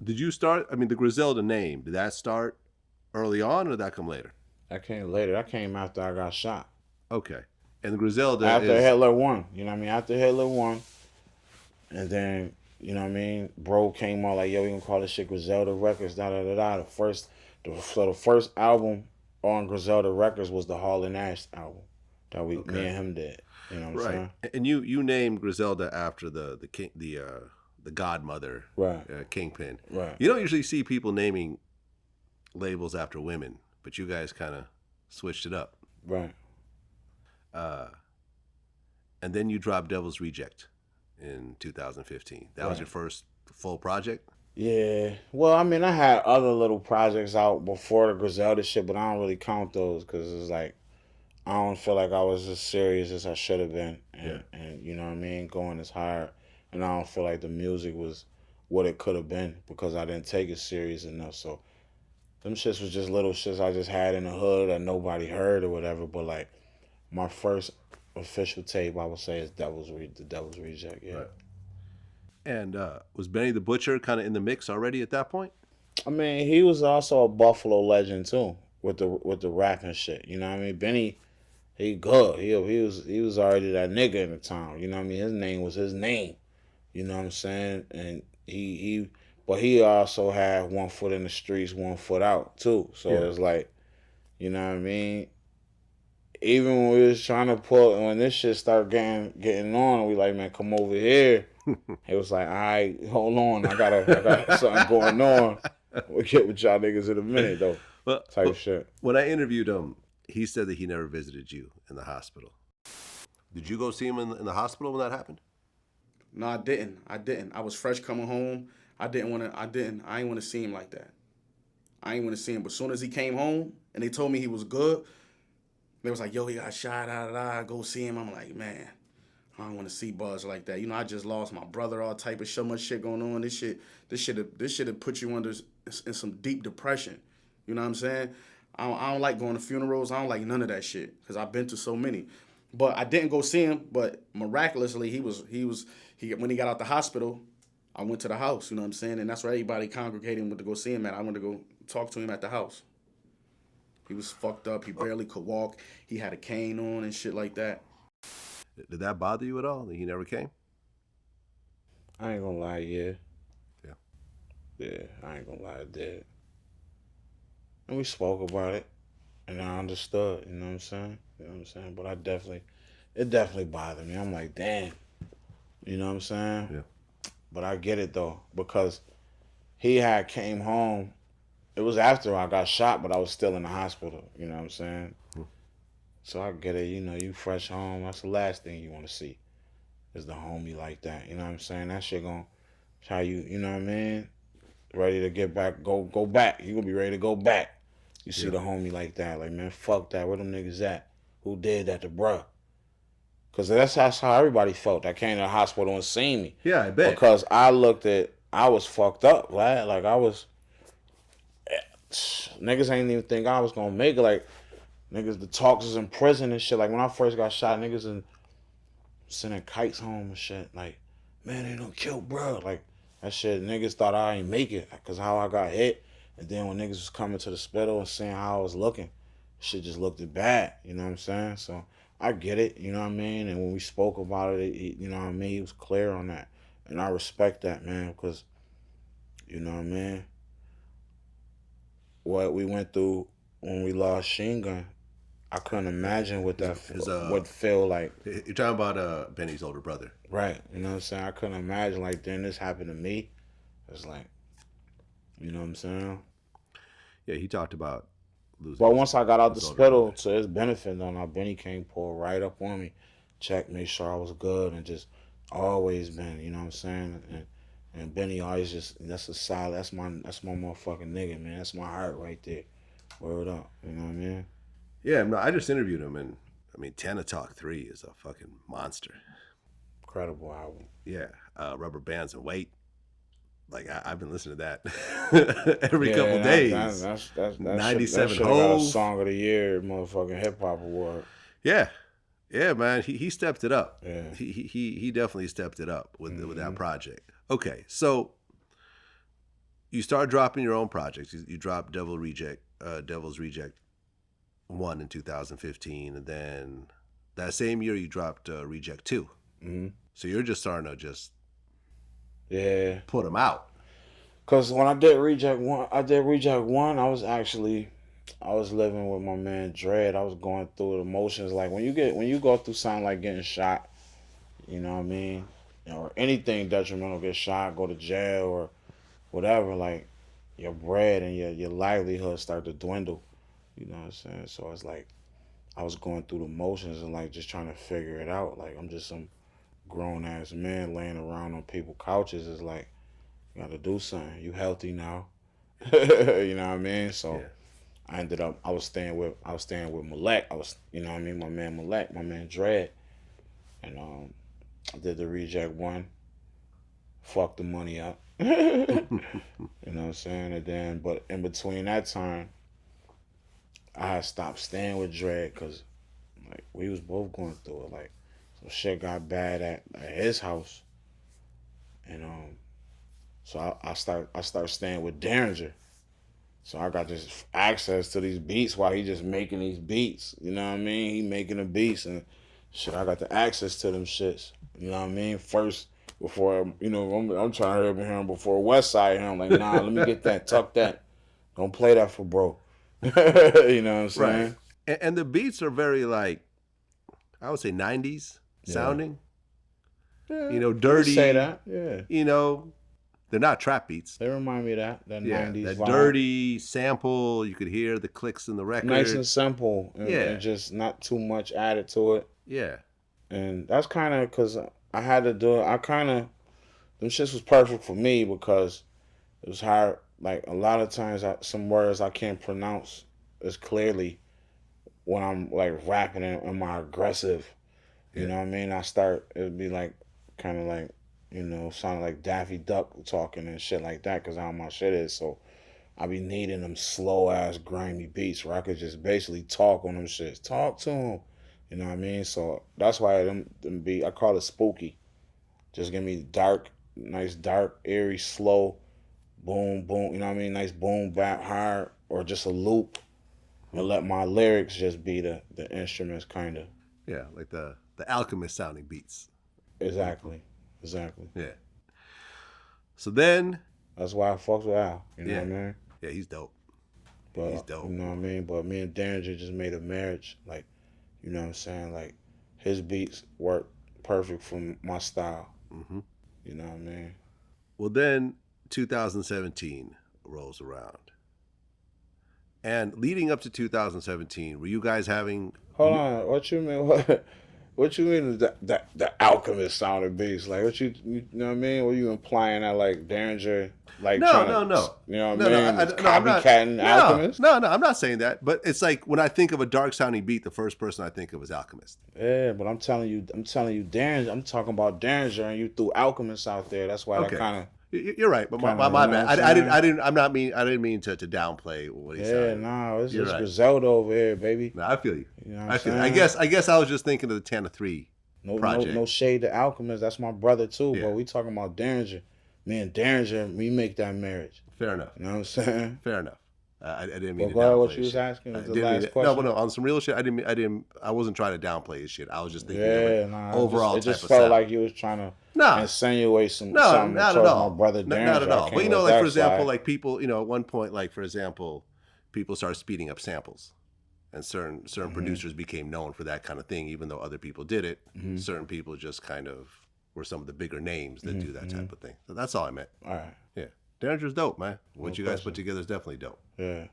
Did you start? I mean, the Griselda name, did that start early on or did that come later? That came later. That came after I got shot. Okay. And the Griselda After is Hitler won. You know what I mean? After Hitler won. And then, you know what I mean? Bro came out like, yo, we gonna call this shit Griselda Records, da da da da. The first album on Griselda Records was the Hall and Ash album that me and him did. You know what I'm saying? And you named Griselda after the king, the godmother, Right. Kingpin. Right. You don't usually see people naming labels after women, but you guys kind of switched it up. Right. And then you dropped Devil's Reject in 2015. That was your first full project? Yeah. Well, I mean, I had other little projects out before the Griselda shit, but I don't really count those because it's like, I don't feel like I was as serious as I should have been. And you know what I mean? Going as hard. And I don't feel like the music was what it could have been because I didn't take it serious enough. So them shits was just little shits I just had in the hood that nobody heard or whatever. But like my first official tape, I would say, is the Devil's Reject. Yeah. Right. And was Benny the Butcher kind of in the mix already at that point? I mean, he was also a Buffalo legend too with the rapping shit. You know what I mean? Benny, he good. He was already that nigga in the town. You know what I mean? His name was his name. You know what I'm saying? And but he also had one foot in the streets, one foot out too. So it's like, you know what I mean? Even when we was trying to when this shit started getting on, we like, man, come over here. It was like, all right, hold on, I got something going on. We'll get with y'all niggas in a minute though. Well, type shit. When I interviewed him, he said that he never visited you in the hospital. Did you go see him in the hospital when that happened? No, I didn't. I was fresh coming home. I ain't want to see him like that. I ain't want to see him. But as soon as he came home and they told me he was good, they was like, yo, he got shot, go see him. I'm like, man, I don't want to see Buzz like that. You know, I just lost my brother, all type of so much shit going on. This shit have put you in some deep depression. You know what I'm saying? I don't like going to funerals. I don't like none of that shit because I've been to so many. But I didn't go see him. But miraculously, when he got out the hospital, I went to the house. You know what I'm saying? And that's where everybody congregated and went to go see him at. I went to go talk to him at the house. He was fucked up. He barely could walk. He had a cane on and shit like that. Did that bother you at all that he never came? I ain't gonna lie, yeah. Yeah. Yeah, I ain't gonna lie, it did. And we spoke about it, and I understood, you know what I'm saying? You know what I'm saying? But it definitely bothered me. I'm like, damn. You know what I'm saying? Yeah. But I get it, though, because he had came home. It was after I got shot, but I was still in the hospital, you know what I'm saying? So I get it, you know, you fresh home, that's the last thing you want to see, is the homie like that, you know what I'm saying? That shit gonna try you know what I mean? Ready to get back, go back. You gonna be ready to go back. You see the homie like that, like, man, fuck that, where them niggas at? Who did that to bruh? Because that's how everybody felt. I came to the hospital and seen me. Yeah, I bet. Because I was fucked up, right? Like, niggas ain't even think I was gonna make it. Like, niggas, the talks is in prison and shit. Like, when I first got shot, niggas and sending kites home and shit. Like, man, they don't kill bro. Like, that shit, niggas thought I ain't make it because how I got hit. And then when niggas was coming to the hospital and seeing how I was looking, shit just looked bad. You know what I'm saying? So I get it. You know what I mean? And when we spoke about it, you know what I mean? He was clear on that. And I respect that, man, because, you know what I mean? What we went through when we lost Sheen Gun, I couldn't imagine what that would feel like. You're talking about Benny's older brother. Right. You know what I'm saying? I couldn't imagine, like, then this happened to me. It's like, you know what I'm saying? Yeah, he talked about losing. But once I got out the hospital, to his benefit, though, now Benny came pull right up on me, check, make sure I was good, and just always been, you know what I'm saying? And Benny always just, that's my motherfucking nigga, man. That's my heart right there. Word up, you know what I mean? Yeah, no, I just interviewed him, and I mean, Tana Talk 3 is a fucking monster. Incredible album. Yeah, Rubber Bands and Weight. Like, I've been listening to that every couple days. That's 97 that got a Song of the Year, motherfucking hip hop award. Yeah, man, he stepped it up. Yeah, he definitely stepped it up with that project. Okay, so you start dropping your own projects. You dropped Devil's Reject 1 in 2015, and then that same year you dropped Reject 2. Mm-hmm. So you're just starting to just put them out. Cause when I did Reject 1, I was living with my man Dread. I was going through the motions. Like when you go through something like getting shot, you know what I mean? Or anything detrimental, get shot, go to jail or whatever, like your bread and your livelihood start to dwindle. You know what I'm saying? So it's like I was going through the motions and like just trying to figure it out. Like I'm just some grown ass man laying around on people's couches. It's like you gotta do something. You healthy now. You know what I mean? So I was staying with Malek. You know what I mean, my man Malek, my man Dread. And I did the Reject 1. Fucked the money up. You know what I'm saying? And then, but in between that time, I had stopped staying with Dread because, like, we was both going through it. Like, some shit got bad at his house, and so I start staying with Derringer. So I got this access to these beats while he just making these beats. You know what I mean? He making the beats and shit. I got the access to them shits. You know what I mean? First, before, you know, I'm trying to hear him before Westside. And I'm like, nah, let me get that, tuck that. Don't play that for bro. You know what I'm saying? Right. And the beats are very, like, I would say 90s sounding. Yeah, you know, dirty. You say that, yeah. You know, they're not trap beats. They remind me of that 90s that vibe. Dirty sample. You could hear the clicks in the record. Nice and simple. And just not too much added to it. Yeah. And that's kind of because I had to do it. Them shits was perfect for me because it was hard. Like, a lot of times, some words I can't pronounce as clearly when I'm, like, rapping in my aggressive. You know what I mean? It'd be, like, kind of like, you know, sounding like Daffy Duck talking and shit like that because how my shit is. So I be needing them slow-ass, grimy beats where I could just basically talk on them shits. Talk to them. You know what I mean? So that's why them I call it spooky. Just give me nice dark, eerie, slow, boom, boom, you know what I mean? Nice boom, bap, hard, or just a loop. And let my lyrics just be the instruments, kind of. Yeah, like the Alchemist sounding beats. Exactly. Yeah. So then... That's why I fucked with Al, you know what I mean? Yeah, he's dope. But, he's dope. You know what I mean? But me and Derringer just made a marriage, like, you know what I'm saying? Like, his beats work perfect for my style. Mm-hmm. You know what I mean? Well, then 2017 rolls around. And leading up to 2017, were you guys having... Hold on. What you mean? What you mean the Alchemist sounded beats? Like, what you know what I mean? Were you implying that, like, Derringer... Like no. You know what I mean? Copycatting Alchemist? No, I'm not saying that. But it's like when I think of a dark sounding beat, the first person I think of is Alchemist. Yeah, but I'm telling you, Derringer. I'm talking about Derringer, and you threw Alchemist out there. That's why that kind of. You're right, but my bad. I didn't mean to downplay what he said. Yeah, no, it's Griselda over here, baby. No, I feel you. You know I feel. I guess I was just thinking of the Tana 3 project. No shade to Alchemist. That's my brother too. But we talking about Derringer. Me and Derringer, we make that marriage. Fair enough. You know what I'm saying? Fair enough. I didn't mean to downplay what you was asking was the last question. No, on some real shit, I wasn't trying to downplay his shit. I was just thinking overall. It just felt like you was trying to insinuate something not at all. My brother Derringer. Not at all. But you know, like, for example, like people, you know, at one point, like, for example, people started speeding up samples. And certain producers became known for that kind of thing, even though other people did it. Mm-hmm. Certain people just kind of were some of the bigger names that do that type of thing. So that's all I meant. All right. Yeah. Derringer's dope, man. What you guys put together is definitely dope. Yeah.